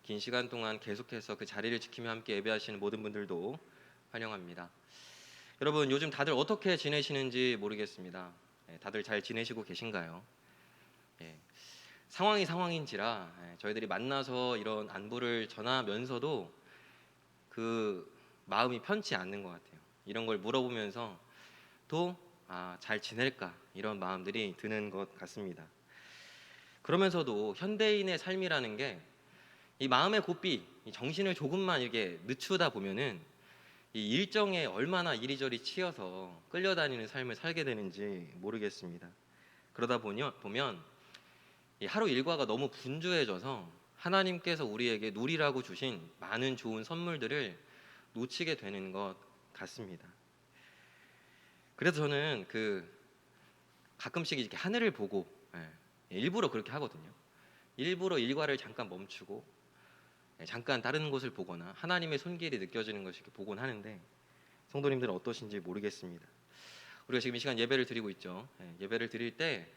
긴 시간 동안 계속해서 그 자리를 지키며 함께 예배하시는 모든 분들도 환영합니다. 여러분, 요즘 다들 어떻게 지내시는지 모르겠습니다. 다들 잘 지내시고 계신가요? 예, 상황이 상황인지라 저희들이 만나서 이런 안부를 전하면서도 그 마음이 편치 않는 것 같아요. 이런 걸 물어보면서 또 잘 지낼까 이런 마음들이 드는 것 같습니다. 그러면서도 현대인의 삶이라는 게 이 마음의 고삐, 이 정신을 조금만 이렇게 늦추다 보면은 이 일정에 얼마나 이리저리 치여서 끌려다니는 삶을 살게 되는지 모르겠습니다. 그러다 보면 이 하루 일과가 너무 분주해져서 하나님께서 우리에게 누리라고 주신 많은 좋은 선물들을 놓치게 되는 것 같습니다. 그래서 저는 가끔씩 이렇게 하늘을 보고 일부러 그렇게 하거든요. 일부러 일과를 잠깐 멈추고 잠깐 다른 곳을 보거나 하나님의 손길이 느껴지는 것을 이렇게 보곤 하는데, 성도님들은 어떠신지 모르겠습니다. 우리가 지금 이 시간 예배를 드리고 있죠. 예배를 드릴 때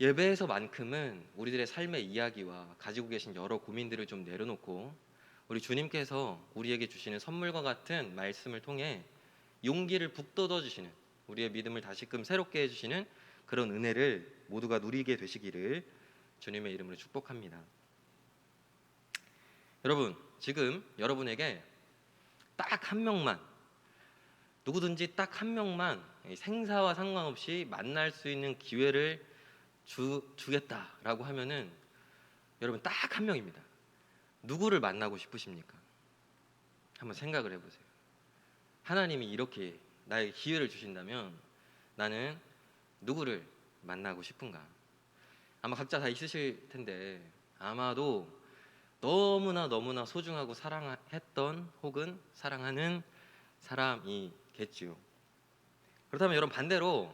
예배에서만큼은 우리들의 삶의 이야기와 가지고 계신 여러 고민들을 좀 내려놓고 우리 주님께서 우리에게 주시는 선물과 같은 말씀을 통해 용기를 북돋워 주시는, 우리의 믿음을 다시금 새롭게 해주시는 그런 은혜를 모두가 누리게 되시기를 주님의 이름으로 축복합니다. 여러분, 지금 여러분에게 딱 한 명만, 누구든지 딱 한 명만 생사와 상관없이 만날 수 있는 기회를 주겠다라고 하면은 여러분 딱 한 명입니다. 누구를 만나고 싶으십니까? 한번 생각을 해보세요. 하나님이 이렇게 나에게 기회를 주신다면 나는 누구를 만나고 싶은가? 아마 각자 다 있으실 텐데 아마도 너무나 소중하고 사랑했던 혹은 사랑하는 사람이겠지요. 그렇다면 여러분, 반대로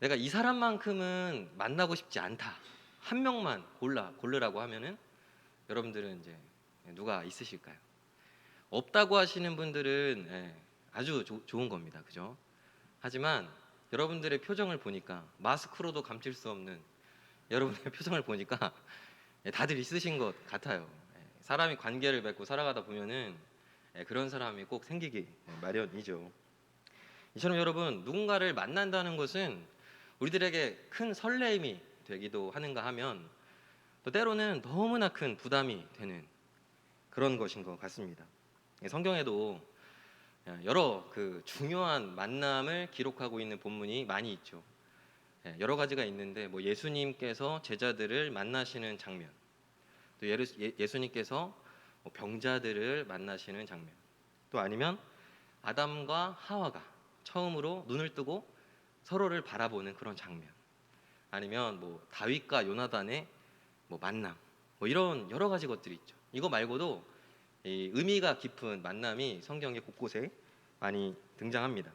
내가 이 사람만큼은 만나고 싶지 않다, 한 명만 고르라고 하면은 여러분들은 이제 누가 있으실까요? 없다고 하시는 분들은 아주 좋은 겁니다. 그죠? 하지만 여러분들의 표정을 보니까, 마스크로도 감출 수 없는 여러분의 표정을 보니까 다들 있으신 것 같아요. 사람이 관계를 맺고 살아가다 보면은 그런 사람이 꼭 생기기 마련이죠. 이처럼 여러분, 누군가를 만난다는 것은 우리들에게 큰 설레임이 되기도 하는가 하면 또 때로는 너무나 큰 부담이 되는 그런 것인 것 같습니다. 성경에도 여러 중요한 만남을 기록하고 있는 본문이 많이 있죠. 여러 가지가 있는데 예수님께서 제자들을 만나시는 장면, 또 예수님께서 병자들을 만나시는 장면, 또 아니면 아담과 하와가 처음으로 눈을 뜨고 서로를 바라보는 그런 장면, 아니면 다윗과 요나단의 만남, 이런 여러 가지 것들이 있죠. 이거 말고도 이 의미가 깊은 만남이 성경의 곳곳에 많이 등장합니다.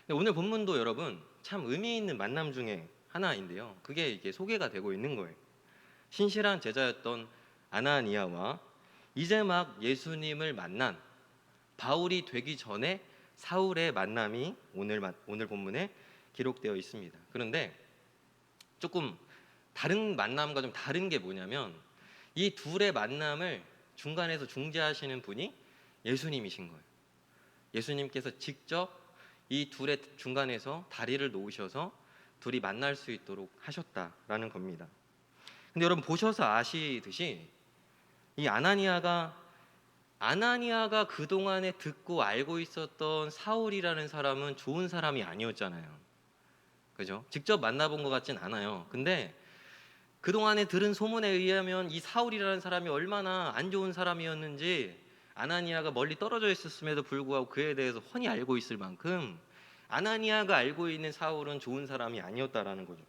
근데 오늘 본문도 여러분 참 의미 있는 만남 중에 하나인데요. 그게 이게 소개가 되고 있는 거예요. 신실한 제자였던 아나니아와 이제 막 예수님을 만난 바울이 되기 전에 사울의 만남이 오늘 본문에 기록되어 있습니다. 그런데 조금 다른 만남과 좀 다른 게 뭐냐면, 이 둘의 만남을 중간에서 중재하시는 분이 예수님이신 거예요. 예수님께서 직접 이 둘의 중간에서 다리를 놓으셔서 둘이 만날 수 있도록 하셨다라는 겁니다. 근데 여러분 보셔서 아시듯이 이 아나니아가 그동안에 듣고 알고 있었던 사울이라는 사람은 좋은 사람이 아니었잖아요. 그죠? 직접 만나본 것 같진 않아요. 근데 그동안에 들은 소문에 의하면 이 사울이라는 사람이 얼마나 안 좋은 사람이었는지 아나니아가 멀리 떨어져 있었음에도 불구하고 그에 대해서 훤히 알고 있을 만큼 아나니아가 알고 있는 사울은 좋은 사람이 아니었다라는 거죠.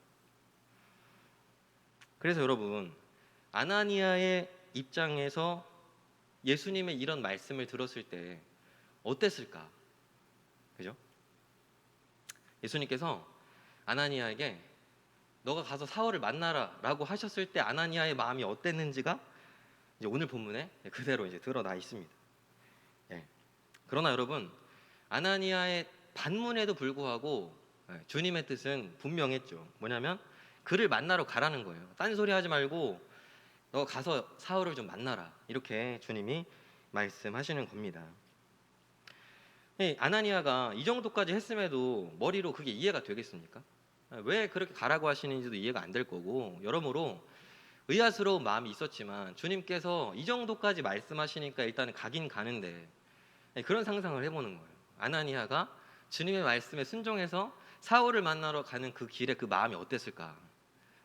그래서 여러분, 아나니아의 입장에서 예수님의 이런 말씀을 들었을 때 어땠을까? 그죠? 예수님께서 아나니아에게 너가 가서 사울을 만나라 라고 하셨을 때 아나니아의 마음이 어땠는지가 이제 오늘 본문에 그대로 이제 드러나 있습니다. 그러나 여러분, 아나니아의 반문에도 불구하고 주님의 뜻은 분명했죠. 뭐냐면 그를 만나러 가라는 거예요. 딴소리 하지 말고 너 가서 사울을 좀 만나라. 이렇게 주님이 말씀하시는 겁니다. 아나니아가 이 정도까지 했음에도 머리로 그게 이해가 되겠습니까? 왜 그렇게 가라고 하시는지도 이해가 안 될 거고, 여러모로 의아스러운 마음이 있었지만 주님께서 이 정도까지 말씀하시니까 일단은 가긴 가는데, 그런 상상을 해보는 거예요. 아나니아가 주님의 말씀에 순종해서 사울을 만나러 가는 그 길에 그 마음이 어땠을까?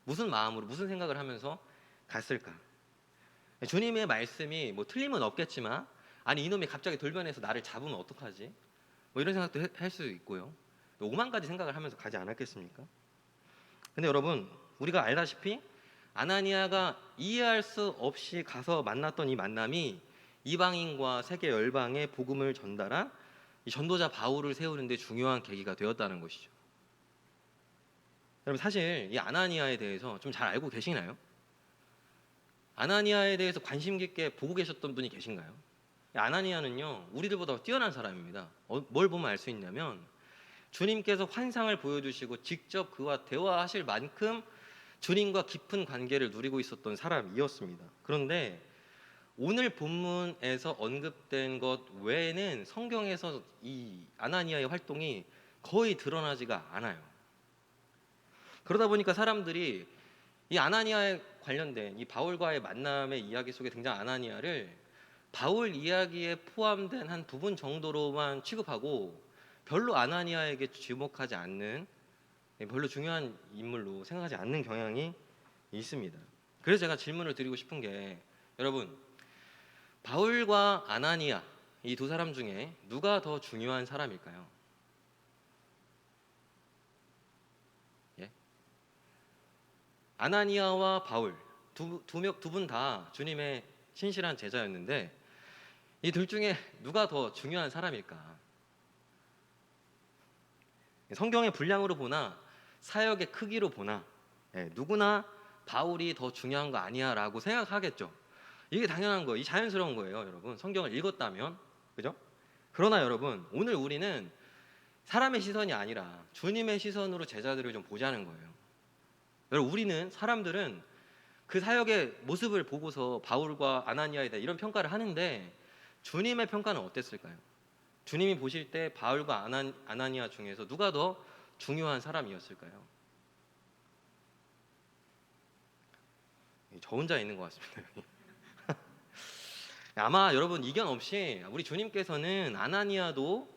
무슨 마음으로, 무슨 생각을 하면서 갔을까? 주님의 말씀이 뭐 틀림은 없겠지만, 아니 이놈이 갑자기 돌변해서 나를 잡으면 어떡하지? 뭐 이런 생각도 할 수 있고요. 5만 가지 생각을 하면서 가지 않았겠습니까? 근데 여러분, 우리가 알다시피 아나니아가 이해할 수 없이 가서 만났던 이 만남이 이방인과 세계 열방에 복음을 전달한 이 전도자 바울을 세우는 데 중요한 계기가 되었다는 것이죠. 여러분, 사실 이 아나니아에 대해서 좀 잘 알고 계시나요? 아나니아에 대해서 관심 깊게 보고 계셨던 분이 계신가요? 아나니아는요, 우리들보다 뛰어난 사람입니다. 뭘 보면 알 수 있냐면, 주님께서 환상을 보여주시고 직접 그와 대화하실 만큼 주님과 깊은 관계를 누리고 있었던 사람이었습니다. 그런데 오늘 본문에서 언급된 것 외에는 성경에서 이 아나니아의 활동이 거의 드러나지가 않아요. 그러다 보니까 사람들이 이 아나니아에 관련된 이 바울과의 만남의 이야기 속에 등장한 아나니아를 바울 이야기에 포함된 한 부분 정도로만 취급하고 별로 아나니아에게 주목하지 않는, 별로 중요한 인물로 생각하지 않는 경향이 있습니다. 그래서 제가 질문을 드리고 싶은 게, 여러분, 바울과 아나니아 이 두 사람 중에 누가 더 중요한 사람일까요? 예? 아나니아와 바울 두 분 다 주님의 신실한 제자였는데, 이 둘 중에 누가 더 중요한 사람일까? 성경의 분량으로 보나 사역의 크기로 보나 누구나 바울이 더 중요한 거 아니야 라고 생각하겠죠. 이게 당연한 거예요. 이 자연스러운 거예요. 여러분, 성경을 읽었다면, 그죠? 그러나 여러분, 오늘 우리는 사람의 시선이 아니라 주님의 시선으로 제자들을 좀 보자는 거예요. 여러분, 우리는, 사람들은 그 사역의 모습을 보고서 바울과 아나니아에 대해 이런 평가를 하는데, 주님의 평가는 어땠을까요? 주님이 보실 때 바울과 아나니아 중에서 누가 더 중요한 사람이었을까요? 저 혼자 있는 것 같습니다. 아마 여러분 이견 없이 우리 주님께서는 아나니아도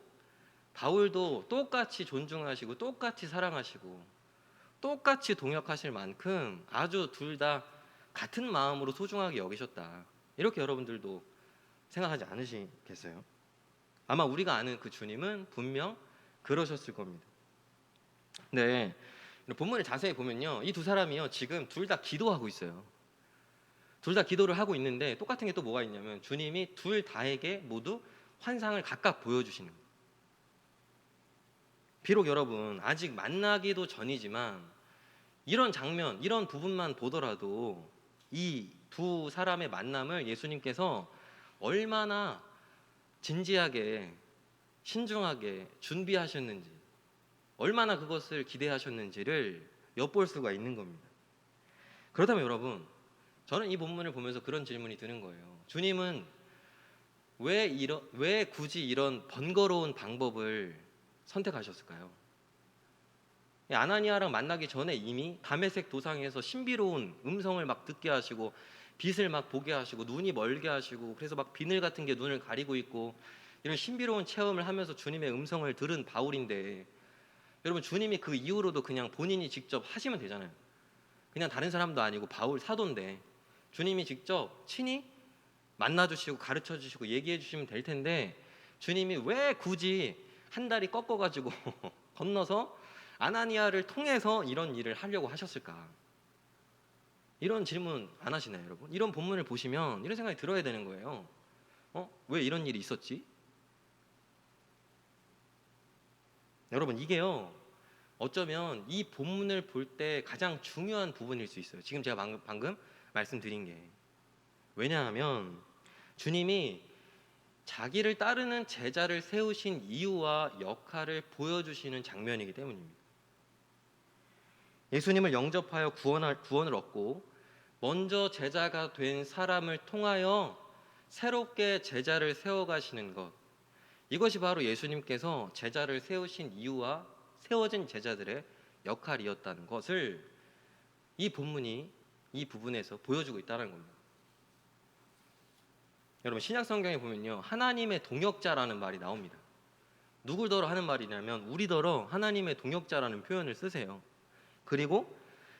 바울도 똑같이 존중하시고 똑같이 사랑하시고 똑같이 동역하실 만큼 아주 둘 다 같은 마음으로 소중하게 여기셨다. 이렇게 여러분들도 생각하지 않으시겠어요? 아마 우리가 아는 그 주님은 분명 그러셨을 겁니다. 네, 본문을 자세히 보면요, 이 두 사람이요 지금 둘 다 기도하고 있어요. 둘 다 기도를 하고 있는데 똑같은 게 또 뭐가 있냐면, 주님이 둘 다에게 모두 환상을 각각 보여주시는 거예요. 비록 여러분 아직 만나기도 전이지만 이런 장면, 이런 부분만 보더라도 이 두 사람의 만남을 예수님께서 얼마나 진지하게 신중하게 준비하셨는지, 얼마나 그것을 기대하셨는지를 엿볼 수가 있는 겁니다. 그렇다면 여러분, 저는 이 본문을 보면서 그런 질문이 드는 거예요. 주님은 왜 굳이 이런 번거로운 방법을 선택하셨을까요? 아나니아랑 만나기 전에 이미 다메섹 도상에서 신비로운 음성을 막 듣게 하시고 빛을 막 보게 하시고 눈이 멀게 하시고, 그래서 막 비늘 같은 게 눈을 가리고 있고, 이런 신비로운 체험을 하면서 주님의 음성을 들은 바울인데, 여러분 주님이 그 이후로도 그냥 본인이 직접 하시면 되잖아요. 그냥 다른 사람도 아니고 바울 사도인데 주님이 직접 친히 만나주시고 가르쳐주시고 얘기해주시면 될 텐데, 주님이 왜 굳이 한 다리 꺾어가지고 건너서 아나니아를 통해서 이런 일을 하려고 하셨을까? 이런 질문 안 하시나요, 여러분? 이런 본문을 보시면 이런 생각이 들어야 되는 거예요. 왜 이런 일이 있었지? 여러분, 이게요 어쩌면 이 본문을 볼 때 가장 중요한 부분일 수 있어요. 지금 제가 방금 말씀드린 게. 왜냐하면 주님이 자기를 따르는 제자를 세우신 이유와 역할을 보여주시는 장면이기 때문입니다. 예수님을 영접하여 구원을 얻고 먼저 제자가 된 사람을 통하여 새롭게 제자를 세워가시는 것, 이것이 바로 예수님께서 제자를 세우신 이유와 세워진 제자들의 역할이었다는 것을 이 본문이 이 부분에서 보여주고 있다는 겁니다. 여러분, 신약 성경에 보면요, 하나님의 동역자라는 말이 나옵니다. 누굴더러 하는 말이냐면 우리더러 하나님의 동역자라는 표현을 쓰세요. 그리고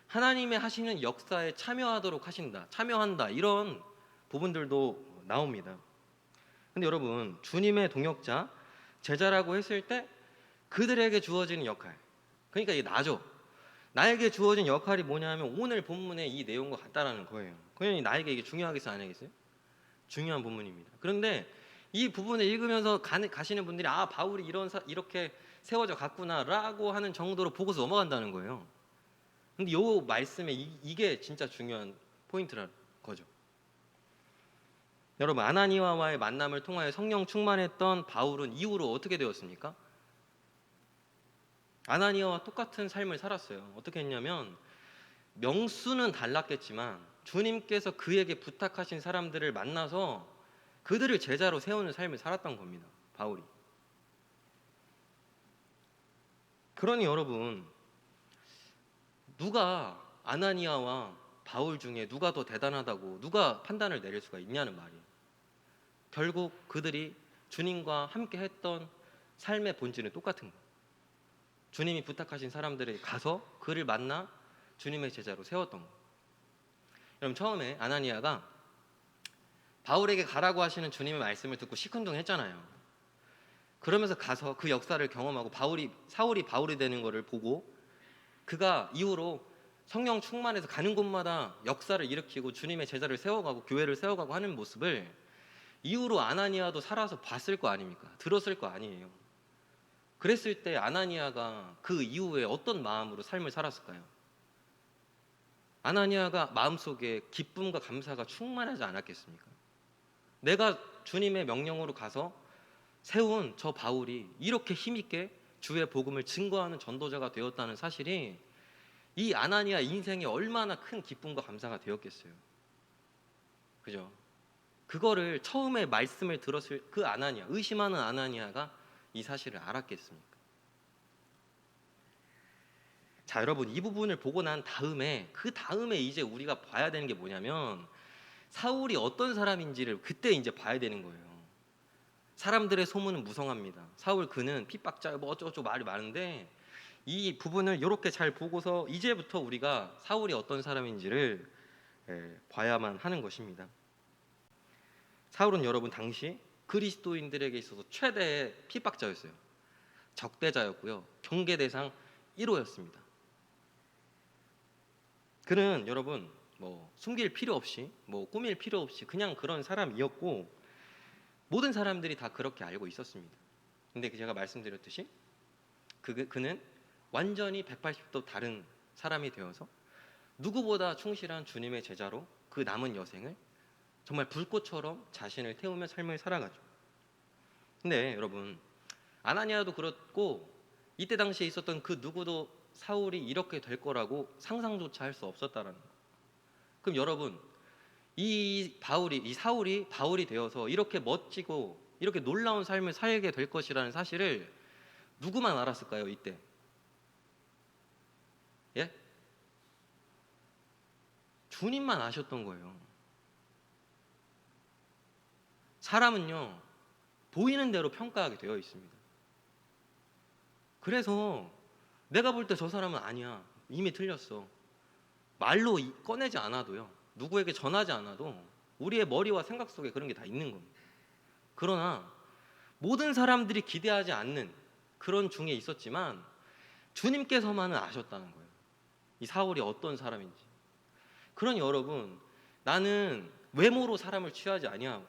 하나님의 하시는 역사에 참여하도록 하신다, 참여한다, 이런 부분들도 나옵니다. 근데 여러분, 주님의 동역자, 제자라고 했을 때 그들에게 주어지는 역할, 그러니까 이게 나죠. 나에게 주어진 역할이 뭐냐면 오늘 본문의 이 내용과 같다라는 거예요. 그러니 나에게 이게 중요하겠어요, 안 하겠어요? 중요한 본문입니다. 그런데 이 부분을 읽으면서 가시는 분들이 바울이 이렇게 세워져 갔구나라고 하는 정도로 보고서 넘어간다는 거예요. 근데 이 말씀에 이게 진짜 중요한 포인트라는 거죠. 여러분, 아나니아와의 만남을 통하여 성령 충만했던 바울은 이후로 어떻게 되었습니까? 아나니아와 똑같은 삶을 살았어요. 어떻게 했냐면 명수는 달랐겠지만 주님께서 그에게 부탁하신 사람들을 만나서 그들을 제자로 세우는 삶을 살았던 겁니다. 바울이. 그러니 여러분, 누가 아나니아와 바울 중에 누가 더 대단하다고 누가 판단을 내릴 수가 있냐는 말이에요. 결국 그들이 주님과 함께 했던 삶의 본질은 똑같은 거예요. 주님이 부탁하신 사람들이 가서 그를 만나 주님의 제자로 세웠던 거예요. 여러분, 처음에 아나니아가 바울에게 가라고 하시는 주님의 말씀을 듣고 시큰둥했잖아요. 그러면서 가서 그 역사를 경험하고 사울이 바울이 되는 것을 보고 그가 이후로 성령 충만해서 가는 곳마다 역사를 일으키고 주님의 제자를 세워가고 교회를 세워가고 하는 모습을 이후로 아나니아도 살아서 봤을 거 아닙니까? 들었을 거 아니에요. 그랬을 때 아나니아가 그 이후에 어떤 마음으로 삶을 살았을까요? 아나니아가 마음속에 기쁨과 감사가 충만하지 않았겠습니까? 내가 주님의 명령으로 가서 세운 저 바울이 이렇게 힘있게 주의 복음을 증거하는 전도자가 되었다는 사실이 이 아나니아 인생에 얼마나 큰 기쁨과 감사가 되었겠어요. 그죠? 그거를 처음에 말씀을 들었을 그 아나니아, 의심하는 아나니아가 이 사실을 알았겠습니까? 자, 여러분, 이 부분을 보고 난 다음에 그 다음에 이제 우리가 봐야 되는 게 뭐냐면 사울이 어떤 사람인지를 그때 이제 봐야 되는 거예요. 사람들의 소문은 무성합니다. 사울 그는 핍박자 뭐 어쩌고저쩌고 말이 많은데 이 부분을 이렇게 잘 보고서 이제부터 우리가 사울이 어떤 사람인지를 봐야만 하는 것입니다. 사울은 여러분 당시 그리스도인들에게 있어서 최대의 핍박자였어요. 적대자였고요. 경계 대상 1호였습니다. 그는 여러분 숨길 필요 없이 꾸밀 필요 없이 그냥 그런 사람이었고 모든 사람들이 다 그렇게 알고 있었습니다. 근데 제가 말씀드렸듯이 그는 완전히 180도 다른 사람이 되어서 누구보다 충실한 주님의 제자로 그 남은 여생을 정말 불꽃처럼 자신을 태우며 삶을 살아가죠. 근데 여러분, 아나니아도 그렇고 이때 당시에 있었던 그 누구도 사울이 이렇게 될 거라고 상상조차 할 수 없었다라는 거예요. 그럼 여러분, 이 사울이 바울이 되어서 이렇게 멋지고 이렇게 놀라운 삶을 살게 될 것이라는 사실을 누구만 알았을까요, 이때? 예? 주님만 아셨던 거예요. 사람은요, 보이는 대로 평가하게 되어 있습니다. 그래서 내가 볼 때 저 사람은 아니야, 이미 틀렸어, 말로 꺼내지 않아도요, 누구에게 전하지 않아도 우리의 머리와 생각 속에 그런 게 다 있는 겁니다. 그러나 모든 사람들이 기대하지 않는 그런 중에 있었지만 주님께서만은 아셨다는 거예요. 이 사울이 어떤 사람인지. 그러니 여러분, 나는 외모로 사람을 취하지 아니하고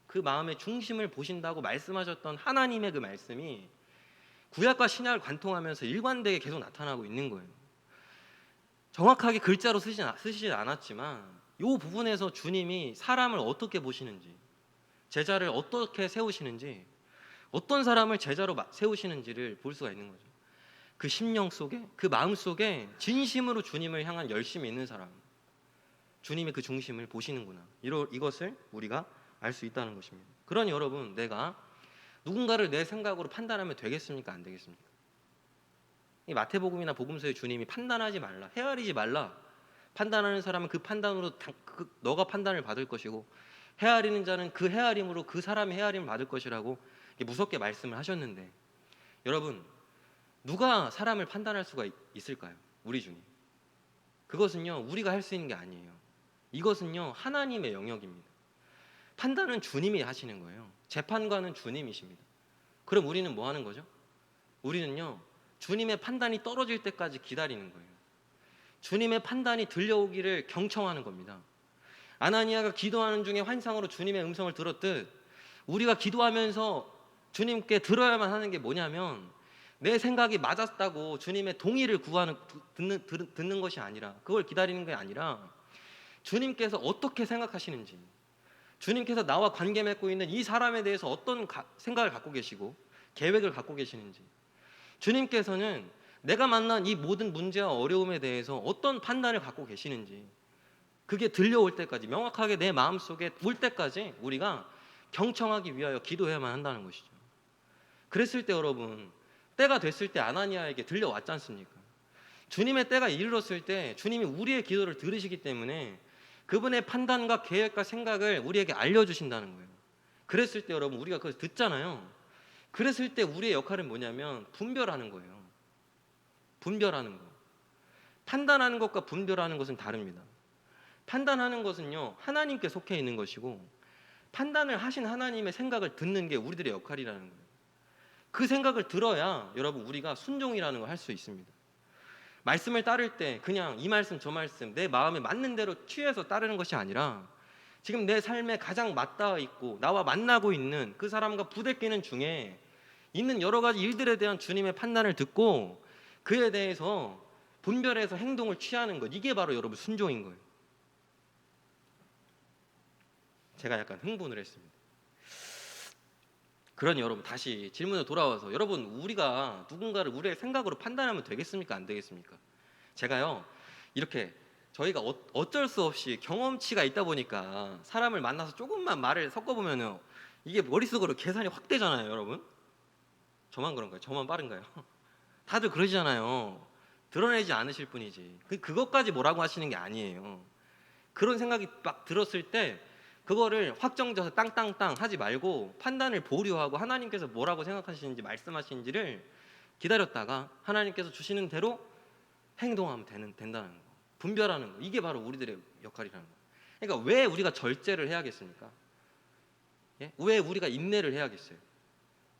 그 마음의 중심을 보신다고 말씀하셨던 하나님의 그 말씀이 구약과 신약을 관통하면서 일관되게 계속 나타나고 있는 거예요. 정확하게 글자로 쓰시진 않았지만 이 부분에서 주님이 사람을 어떻게 보시는지, 제자를 어떻게 세우시는지, 어떤 사람을 제자로 세우시는지를 볼 수가 있는 거죠. 그 심령 속에, 그 마음 속에 진심으로 주님을 향한 열심이 있는 사람, 주님의 그 중심을 보시는구나. 이것을 우리가 알 수 있다는 것입니다. 그러니 여러분, 내가 누군가를 내 생각으로 판단하면 되겠습니까? 안 되겠습니까? 이 마태복음이나 복음서의 주님이 판단하지 말라, 헤아리지 말라. 판단하는 사람은 그 판단으로 너가 판단을 받을 것이고, 헤아리는 자는 그 헤아림으로 그 사람의 헤아림을 받을 것이라고 무섭게 말씀을 하셨는데, 여러분, 누가 사람을 판단할 수가 있을까요? 우리 주님. 그것은요, 우리가 할 수 있는 게 아니에요. 이것은요, 하나님의 영역입니다. 판단은 주님이 하시는 거예요. 재판관은 주님이십니다. 그럼 우리는 뭐 하는 거죠? 우리는요, 주님의 판단이 떨어질 때까지 기다리는 거예요. 주님의 판단이 들려오기를 경청하는 겁니다. 아나니아가 기도하는 중에 환상으로 주님의 음성을 들었듯, 우리가 기도하면서 주님께 들어야만 하는 게 뭐냐면, 내 생각이 맞았다고 주님의 동의를 듣는 것이 아니라, 그걸 기다리는 게 아니라, 주님께서 어떻게 생각하시는지, 주님께서 나와 관계 맺고 있는 이 사람에 대해서 어떤 생각을 갖고 계시고 계획을 갖고 계시는지, 주님께서는 내가 만난 이 모든 문제와 어려움에 대해서 어떤 판단을 갖고 계시는지, 그게 들려올 때까지, 명확하게 내 마음속에 올 때까지 우리가 경청하기 위하여 기도해야만 한다는 것이죠. 그랬을 때 여러분, 때가 됐을 때 아나니아에게 들려왔지 않습니까? 주님의 때가 이르렀을 때 주님이 우리의 기도를 들으시기 때문에 그분의 판단과 계획과 생각을 우리에게 알려주신다는 거예요. 그랬을 때 여러분, 우리가 그걸 듣잖아요. 그랬을 때 우리의 역할은 뭐냐면 분별하는 거예요. 분별하는 거. 판단하는 것과 분별하는 것은 다릅니다. 판단하는 것은요, 하나님께 속해 있는 것이고, 판단을 하신 하나님의 생각을 듣는 게 우리들의 역할이라는 거예요. 그 생각을 들어야 여러분, 우리가 순종이라는 걸 할 수 있습니다. 말씀을 따를 때 그냥 이 말씀 저 말씀 내 마음에 맞는 대로 취해서 따르는 것이 아니라, 지금 내 삶에 가장 맞닿아 있고 나와 만나고 있는 그 사람과 부대끼는 중에 있는 여러 가지 일들에 대한 주님의 판단을 듣고 그에 대해서 분별해서 행동을 취하는 것, 이게 바로 여러분 순종인 거예요. 제가 약간 흥분을 했습니다. 그러니 여러분, 다시 질문에 돌아와서, 여러분, 우리가 누군가를 우리의 생각으로 판단하면 되겠습니까? 안 되겠습니까? 제가요, 이렇게 저희가 어쩔 수 없이 경험치가 있다 보니까 사람을 만나서 조금만 말을 섞어보면요, 이게 머릿속으로 계산이 확 되잖아요. 여러분, 저만 그런가요? 저만 빠른가요? 다들 그러시잖아요. 드러내지 않으실 뿐이지. 그것까지 뭐라고 하시는 게 아니에요. 그런 생각이 막 들었을 때 그거를 확정져서 땅땅땅 하지 말고 판단을 보류하고 하나님께서 뭐라고 생각하시는지 말씀하시는지를 기다렸다가 하나님께서 주시는 대로 행동하면 된다는 거. 분별하는 거. 이게 바로 우리들의 역할이라는 거. 그러니까 왜 우리가 절제를 해야겠습니까? 예? 왜 우리가 인내를 해야겠어요?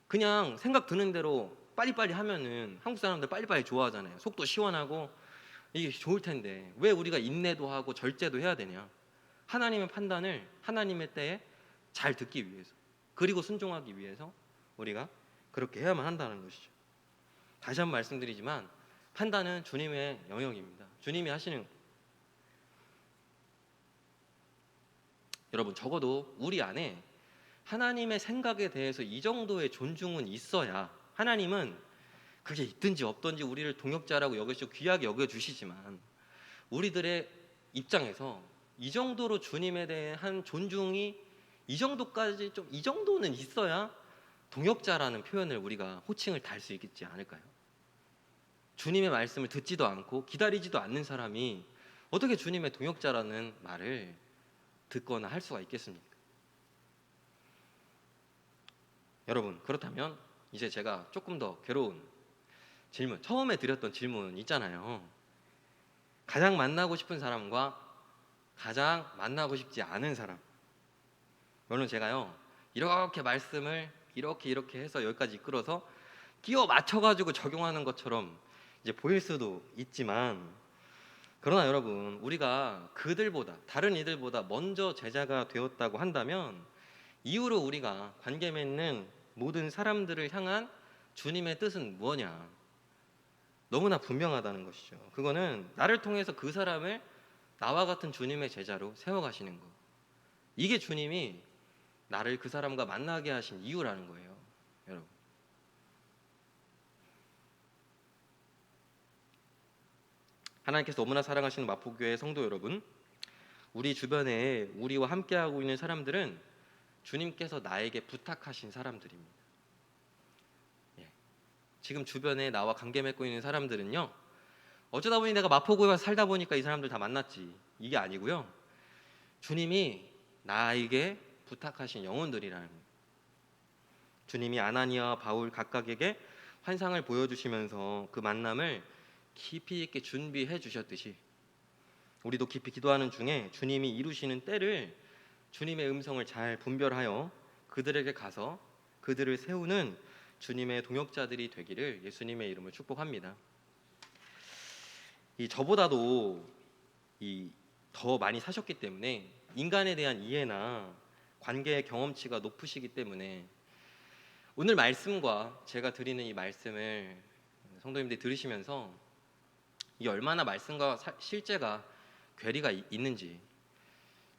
그냥 생각 드는 대로 빨리빨리 하면은 한국 사람들 빨리빨리 좋아하잖아요. 속도 시원하고 이게 좋을 텐데 왜 우리가 인내도 하고 절제도 해야 되냐? 하나님의 판단을 하나님의 때에 잘 듣기 위해서, 그리고 순종하기 위해서 우리가 그렇게 해야만 한다는 것이죠. 다시 한번 말씀드리지만 판단은 주님의 영역입니다. 주님이 하시는, 여러분, 적어도 우리 안에 하나님의 생각에 대해서 이 정도의 존중은 있어야, 하나님은 그게 있든지 없든지 우리를 동역자라고 여기시고 귀하게 여겨주시지만, 우리들의 입장에서 이 정도로 주님에 대한 존중이 이 정도까지, 좀 이 정도는 있어야 동역자라는 표현을 우리가 호칭을 달 수 있지 않을까요? 주님의 말씀을 듣지도 않고 기다리지도 않는 사람이 어떻게 주님의 동역자라는 말을 듣거나 할 수가 있겠습니까? 여러분, 그렇다면 이제 제가 조금 더 괴로운 질문, 처음에 드렸던 질문 있잖아요. 가장 만나고 싶은 사람과 가장 만나고 싶지 않은 사람. 물론 제가요, 이렇게 말씀을 이렇게 해서 여기까지 이끌어서 끼워 맞춰가지고 적용하는 것처럼 이제 보일 수도 있지만, 그러나 여러분, 우리가 그들보다, 다른 이들보다 먼저 제자가 되었다고 한다면 이후로 우리가 관계 맺는 모든 사람들을 향한 주님의 뜻은 무엇냐? 너무나 분명하다는 것이죠. 그거는 나를 통해서 그 사람을 나와 같은 주님의 제자로 세워가시는 것. 이게 주님이 나를 그 사람과 만나게 하신 이유라는 거예요, 여러분. 하나님께서 너무나 사랑하시는 마포교회 성도 여러분, 우리 주변에 우리와 함께하고 있는 사람들은 주님께서 나에게 부탁하신 사람들입니다. 예. 지금 주변에 나와 관계 맺고 있는 사람들은요, 어쩌다 보니 내가 마포구에 살다 보니까 이 사람들 다 만났지, 이게 아니고요, 주님이 나에게 부탁하신 영혼들이라는 거예요. 주님이 아나니아와 바울 각각에게 환상을 보여주시면서 그 만남을 깊이 있게 준비해 주셨듯이, 우리도 깊이 기도하는 중에 주님이 이루시는 때를, 주님의 음성을 잘 분별하여 그들에게 가서 그들을 세우는 주님의 동역자들이 되기를 예수님의 이름으로 축복합니다. 이 저보다도 더 많이 사셨기 때문에 인간에 대한 이해나 관계의 경험치가 높으시기 때문에 오늘 말씀과 제가 드리는 이 말씀을 성도님들이 들으시면서 이 얼마나 말씀과 실제가 괴리가 있는지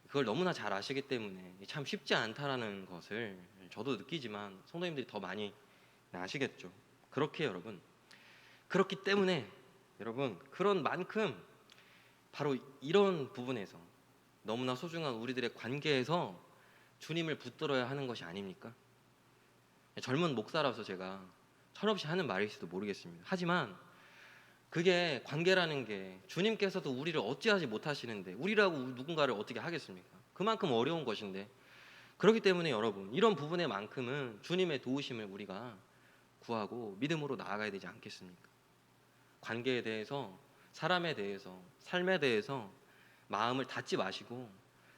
그걸 너무나 잘 아시기 때문에 참 쉽지 않다라는 것을 저도 느끼지만 성도님들이 더 많이 아시겠죠. 그렇게 여러분, 그렇기 때문에 여러분, 그런 만큼 바로 이런 부분에서 너무나 소중한 우리들의 관계에서 주님을 붙들어야 하는 것이 아닙니까? 젊은 목사라서 제가 철없이 하는 말일지도 모르겠습니다. 하지만 그게 관계라는 게 주님께서도 우리를 어찌하지 못하시는데 우리라고 누군가를 어떻게 하겠습니까? 그만큼 어려운 것인데, 그렇기 때문에 여러분, 이런 부분에만큼은 주님의 도우심을 우리가 구하고 믿음으로 나아가야 되지 않겠습니까? 관계에 대해서, 사람에 대해서, 삶에 대해서 마음을 닫지 마시고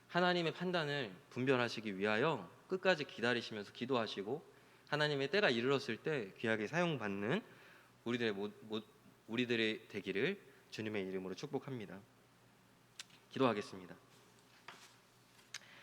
하나님의 판단을 분별하시기 위하여 끝까지 기다리시면서 기도하시고 하나님의 때가 이르렀을 때 귀하게 사용받는 우리들의 되기를 주님의 이름으로 축복합니다. 기도하겠습니다.